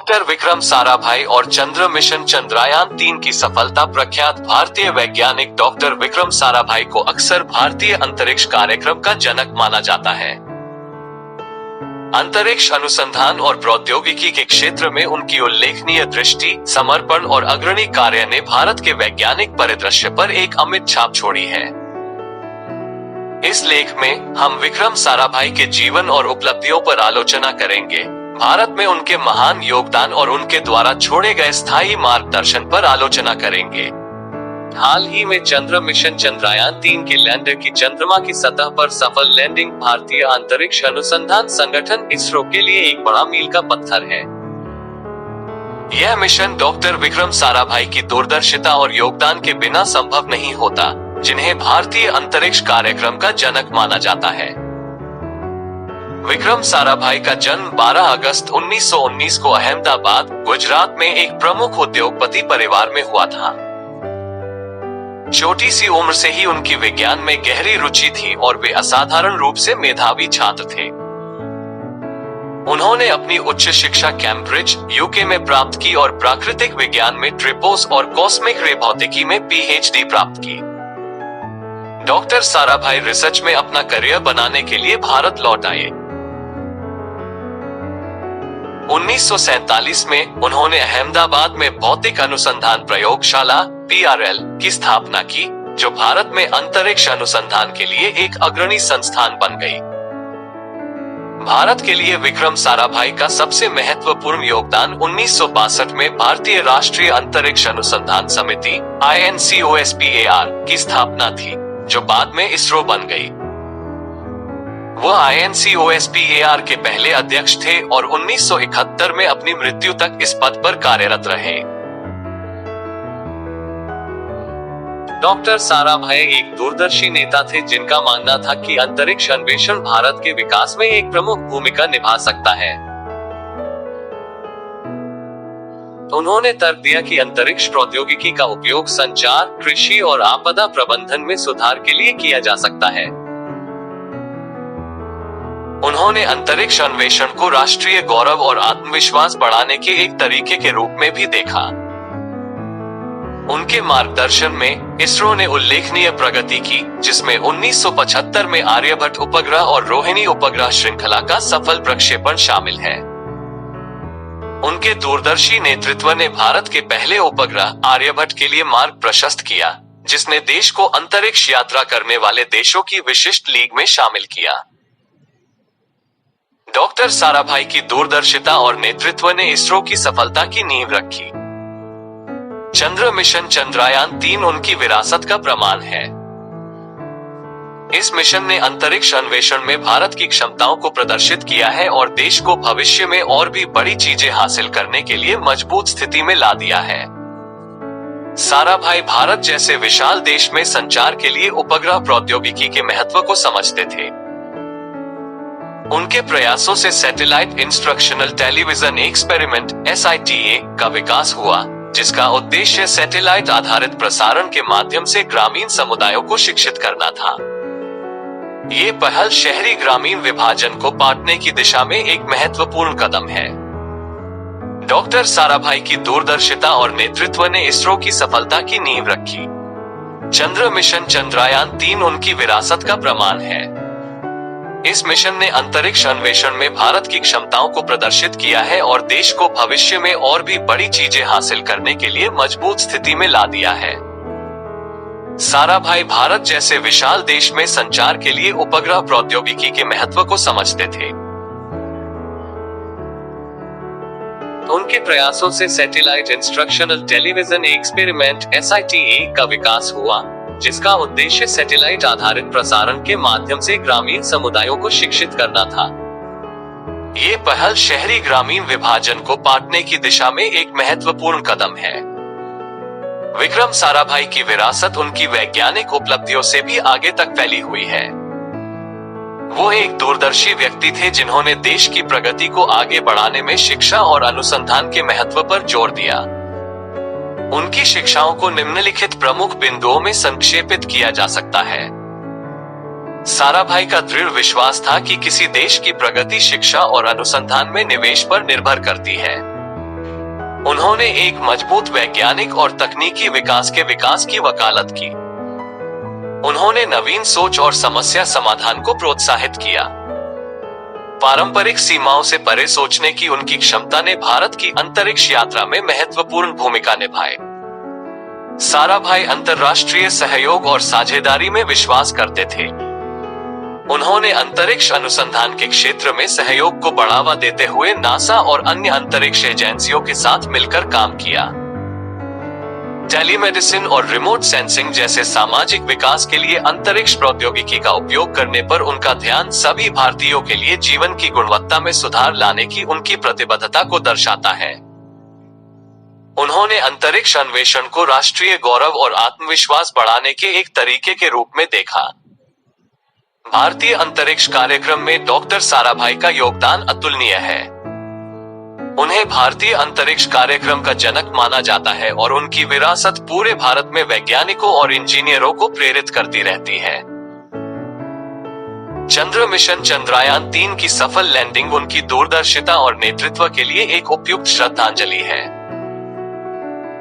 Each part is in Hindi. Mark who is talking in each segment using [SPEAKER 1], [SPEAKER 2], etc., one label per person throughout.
[SPEAKER 1] डॉक्टर विक्रम साराभाई और चंद्र मिशन चंद्रयान-3 की सफलता। प्रख्यात भारतीय वैज्ञानिक डॉक्टर विक्रम साराभाई को अक्सर भारतीय अंतरिक्ष कार्यक्रम का जनक माना जाता है। अंतरिक्ष अनुसंधान और प्रौद्योगिकी के क्षेत्र में उनकी उल्लेखनीय दृष्टि, समर्पण और अग्रणी कार्य ने भारत के वैज्ञानिक परिदृश्य पर एक अमिट छाप छोड़ी है। इस लेख में हम विक्रम साराभाई के जीवन और उपलब्धियों पर आलोचना करेंगे, भारत में उनके महान योगदान और उनके द्वारा छोड़े गए स्थायी मार्गदर्शन पर आलोचना करेंगे। हाल ही में चंद्र मिशन चंद्रयान-3 के लैंडर की चंद्रमा की सतह पर सफल लैंडिंग भारतीय अंतरिक्ष अनुसंधान संगठन इसरो के लिए एक बड़ा मील का पत्थर है। यह मिशन डॉक्टर विक्रम साराभाई की दूरदर्शिता और योगदान के बिना संभव नहीं होता, जिन्हें भारतीय अंतरिक्ष कार्यक्रम का जनक माना जाता है। विक्रम साराभाई का जन्म 12 अगस्त 1919 को अहमदाबाद, गुजरात में एक प्रमुख उद्योगपति परिवार में हुआ था। छोटी सी उम्र से ही उनकी विज्ञान में गहरी रुचि थी और वे असाधारण रूप से मेधावी छात्र थे। उन्होंने अपनी उच्च शिक्षा कैम्ब्रिज, यूके में प्राप्त की और प्राकृतिक विज्ञान में ट्रिपोस और कॉस्मिक रे भौतिकी में पीएचडी प्राप्त की। डॉक्टर साराभाई रिसर्च में अपना करियर बनाने के लिए भारत लौट आए। 1947 में उन्होंने अहमदाबाद में भौतिक अनुसंधान प्रयोगशाला (PRL) की स्थापना की, जो भारत में अंतरिक्ष अनुसंधान के लिए एक अग्रणी संस्थान बन गई। भारत के लिए विक्रम साराभाई का सबसे महत्वपूर्ण योगदान 1962 में भारतीय राष्ट्रीय अंतरिक्ष अनुसंधान समिति (INCOSPAR) की स्थापना थी, जो बाद में इसरो बन गई। वह INCOSPAR के पहले अध्यक्ष थे और 1971 में अपनी मृत्यु तक इस पद पर कार्यरत रहे। डॉक्टर साराभाई एक दूरदर्शी नेता थे, जिनका मानना था कि अंतरिक्ष अन्वेषण भारत के विकास में एक प्रमुख भूमिका निभा सकता है। उन्होंने तर्क दिया कि अंतरिक्ष प्रौद्योगिकी का उपयोग संचार, कृषि और आपदा प्रबंधन में सुधार के लिए किया जा सकता है। उन्होंने अंतरिक्ष अन्वेषण को राष्ट्रीय गौरव और आत्मविश्वास बढ़ाने के एक तरीके के रूप में भी देखा। उनके मार्गदर्शन में इसरो ने उल्लेखनीय प्रगति की, जिसमें 1975 में आर्यभट्ट उपग्रह और रोहिणी उपग्रह श्रृंखला का सफल प्रक्षेपण शामिल है। उनके दूरदर्शी नेतृत्व ने भारत के पहले उपग्रह आर्यभट्ट के लिए मार्ग प्रशस्त किया, जिसने देश को अंतरिक्ष यात्रा करने वाले देशों की विशिष्ट लीग में शामिल किया। डॉक्टर साराभाई की दूरदर्शिता और नेतृत्व ने इसरो की सफलता की नींव रखी। चंद्र मिशन चंद्रयान-3 उनकी विरासत का प्रमाण है। इस मिशन ने अंतरिक्ष अन्वेषण में भारत की क्षमताओं को प्रदर्शित किया है और देश को भविष्य में और भी बड़ी चीजें हासिल करने के लिए मजबूत स्थिति में ला दिया है। साराभाई भारत जैसे विशाल देश में संचार के लिए उपग्रह प्रौद्योगिकी के महत्व को समझते थे। उनके प्रयासों से satellite instructional television experiment (SITA) का विकास हुआ, जिसका उद्देश्य सैटेलाइट आधारित प्रसारण के माध्यम से ग्रामीण समुदायों को शिक्षित करना था। ये पहल शहरी ग्रामीण विभाजन को पाटने की दिशा में एक महत्वपूर्ण कदम है। डॉक्टर साराभाई की दूरदर्शिता और नेतृत्व ने इसरो की सफलता की नींव रखी। चंद्र मिशन चंद्रयान-3 उनकी विरासत का प्रमाण है। इस मिशन ने अंतरिक्ष अन्वेषण में भारत की क्षमताओं को प्रदर्शित किया है और देश को भविष्य में और भी बड़ी चीजें हासिल करने के लिए मजबूत स्थिति में ला दिया है। साराभाई भारत जैसे विशाल देश में संचार के लिए उपग्रह प्रौद्योगिकी के महत्व को समझते थे। उनके प्रयासों से satellite instructional television experiment (SITA) का विकास हुआ, जिसका उद्देश्य सैटेलाइट आधारित प्रसारण के माध्यम से ग्रामीण समुदायों को शिक्षित करना था। ये पहल शहरी ग्रामीण विभाजन को पाटने की दिशा में एक महत्वपूर्ण कदम है। विक्रम साराभाई की विरासत उनकी वैज्ञानिक उपलब्धियों से भी आगे तक फैली हुई है। वो एक दूरदर्शी व्यक्ति थे, जिन्होंने देश की प्रगति को आगे बढ़ाने में शिक्षा और अनुसंधान के महत्व पर जोर दिया। उनकी शिक्षाओं को निम्नलिखित प्रमुख बिंदुओं में संक्षेपित किया जा सकता है। साराभाई का दृढ़ विश्वास था कि किसी देश की प्रगति शिक्षा और अनुसंधान में निवेश पर निर्भर करती है। उन्होंने एक मजबूत वैज्ञानिक और तकनीकी विकास की वकालत की। उन्होंने नवीन सोच और समस्या समाधान को प्रोत्साहित किया। पारंपरिक सीमाओं से परे सोचने की उनकी क्षमता ने भारत की अंतरिक्ष यात्रा में महत्वपूर्ण भूमिका निभाई। साराभाई अंतर्राष्ट्रीय सहयोग और साझेदारी में विश्वास करते थे। उन्होंने अंतरिक्ष अनुसंधान के क्षेत्र में सहयोग को बढ़ावा देते हुए नासा और अन्य अंतरिक्ष एजेंसियों के साथ मिलकर काम किया। टेलीमेडिसिन और रिमोट सेंसिंग जैसे सामाजिक विकास के लिए अंतरिक्ष प्रौद्योगिकी का उपयोग करने पर उनका ध्यान सभी भारतीयों के लिए जीवन की गुणवत्ता में सुधार लाने की उनकी प्रतिबद्धता को दर्शाता है। उन्होंने अंतरिक्ष अन्वेषण को राष्ट्रीय गौरव और आत्मविश्वास बढ़ाने के एक तरीके के रूप में देखा। भारतीय अंतरिक्ष कार्यक्रम में डॉक्टर साराभाई का योगदान अतुलनीय है। उन्हें भारतीय अंतरिक्ष कार्यक्रम का जनक माना जाता है और उनकी विरासत पूरे भारत में वैज्ञानिकों और इंजीनियरों को प्रेरित करती रहती है। चंद्र मिशन चंद्रयान 3 की सफल लैंडिंग उनकी दूरदर्शिता और नेतृत्व के लिए एक उपयुक्त श्रद्धांजलि है।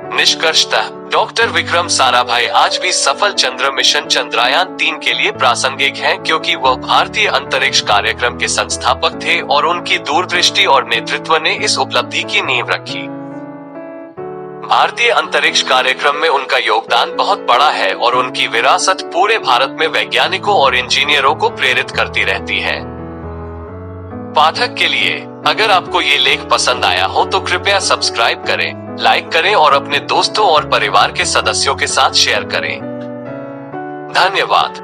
[SPEAKER 1] निष्कर्षतः डॉक्टर विक्रम साराभाई आज भी सफल चंद्र मिशन चंद्रयान 3 के लिए प्रासंगिक हैं, क्योंकि वह भारतीय अंतरिक्ष कार्यक्रम के संस्थापक थे और उनकी दूरदृष्टि और नेतृत्व ने इस उपलब्धि की नींव रखी। भारतीय अंतरिक्ष कार्यक्रम में उनका योगदान बहुत बड़ा है और उनकी विरासत पूरे भारत में वैज्ञानिकों और इंजीनियरों को प्रेरित करती रहती है। पाठक के लिए, अगर आपको ये लेख पसंद आया हो तो कृपया सब्सक्राइब करें, लाइक करें और अपने दोस्तों और परिवार के सदस्यों के साथ शेयर करें। धन्यवाद।